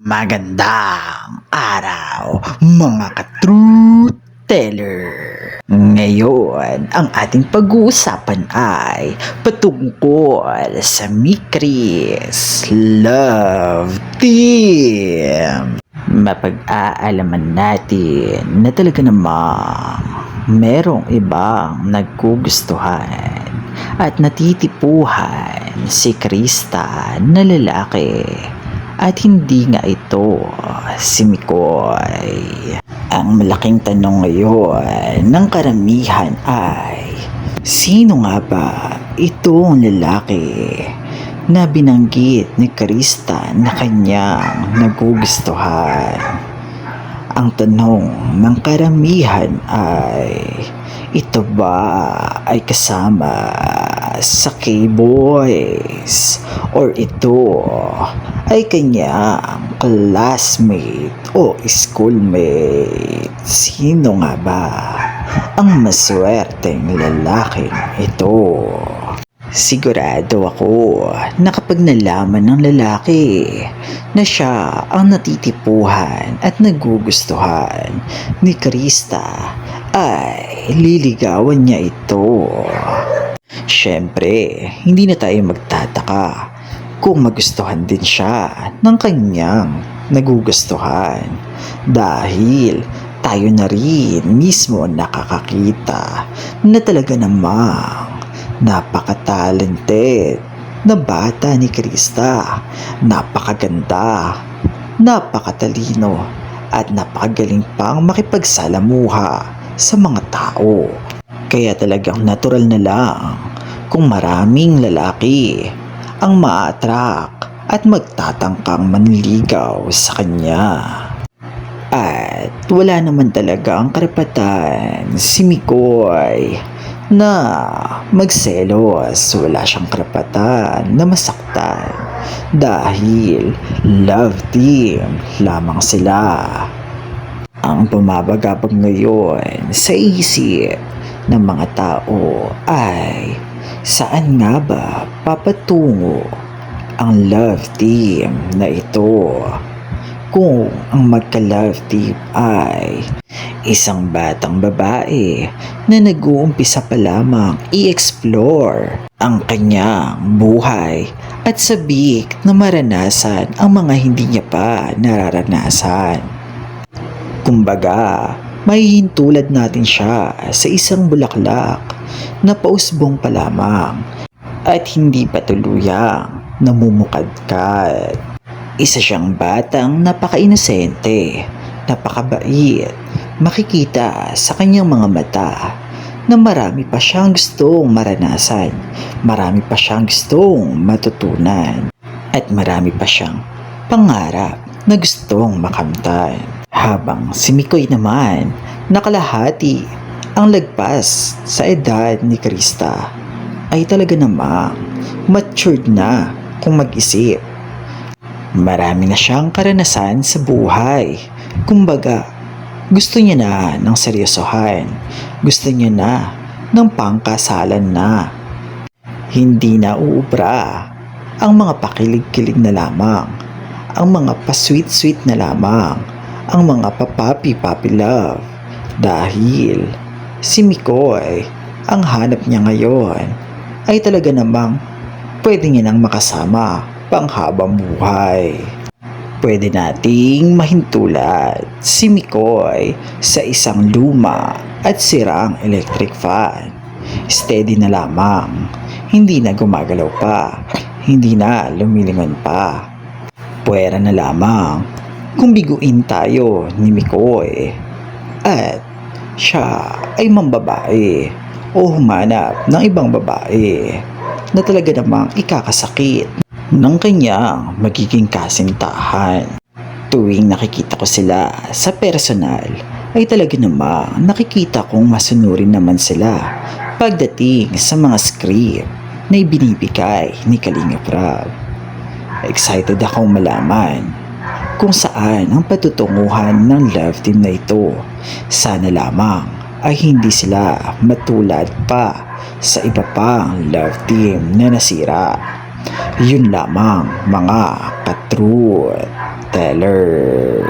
Magandang araw mga ka-truth teller. Ngayon, ang ating pag-uusapan ay patungkol sa Mikris Love Team. Mapag-aalaman natin na talaga namang merong ibang naggugustuhan at natitipuhan si Krista na lalaki. At hindi nga ito si Mikoy. Ang malaking tanong ngayon ng karamihan ay, sino nga ba itong lalaki na binanggit ni Krista na kanyang nagugustuhan? Ang tanong ng karamihan ay, ito ba ay kasama sa K-Boys or ito ay kanyang classmate o schoolmate? Sino nga ba ang maswerteng lalaking ito? Sigurado ako na kapag nalaman ng lalaki na siya ang natitipuhan at nagugustuhan ni Krista, ay liligawan niya ito. Siyempre, hindi na tayo magtataka kung magustuhan din siya ng kanyang nagugustuhan, dahil tayo na rin mismo nakakakita na talaga namang napaka-talented na bata ni Krista. Napakaganda, napakatalino, at napakagaling pang makipagsalamuha sa mga tao. Kaya talagang natural na lang kung maraming lalaki ang ma-attract at magtatangkang manligaw sa kanya. At wala naman talaga ang karapatan si Mikoy na magselos. Wala siyang karapatan na masaktan dahil love team lamang sila. Ang bumabagabag ngayon sa isip ng mga tao ay, saan nga ba papatungo ang love team na ito? Kung ang magka-love team ay isang batang babae na nag-uumpisa pa lamang i-explore ang kanyang buhay at sabik na maranasan ang mga hindi niya pa nararanasan. Kumbaga, mahihintulad natin siya sa isang bulaklak na pausbong pa lamang at hindi pa tuluyang namumukadkad. Isa siyang batang napaka-inosente, napakabait. Makikita sa kanyang mga mata na marami pa siyang gustong maranasan, marami pa siyang gustong matutunan, at marami pa siyang pangarap na gustong makamtan. Habang si Mikoy naman, nakalahati ang lagpas sa edad ni Krista, ay talaga namang matured na kung mag-isip. Marami na siyang karanasan sa buhay. Kumbaga, gusto niya na ng seryosohan. Gusto niya na ng pangkasalan na. Hindi na uubra ang mga pakilig-kilig na lamang, ang mga pa-sweet-sweet na lamang, ang mga pa-papi-papi love. Dahil si Mikoy, ang hanap niya ngayon ay talaga namang pwede niya nang makasama panghabang buhay. Pwede nating mahintulad si Mikoy sa isang luma at sirang electric fan. Steady na lamang, hindi na gumagalaw pa, hindi na lumilingon pa. Puwera na lamang kung biguin tayo ni Mikoy at siya ay mambabae o humanap ng ibang babae na talaga namang ikakasakit ng kanyang magiging kasintahan. Tuwing nakikita ko sila sa personal, ay talaga namang nakikita kong masunurin naman sila pagdating sa mga script na ibinibigay ni Kalingap Rab. Excited akong malaman kung saan ang patutunguhan ng love team na ito. Sana lamang ay hindi sila matulad pa sa iba pang love team na nasira. Yun lamang mga ka-truth. teller.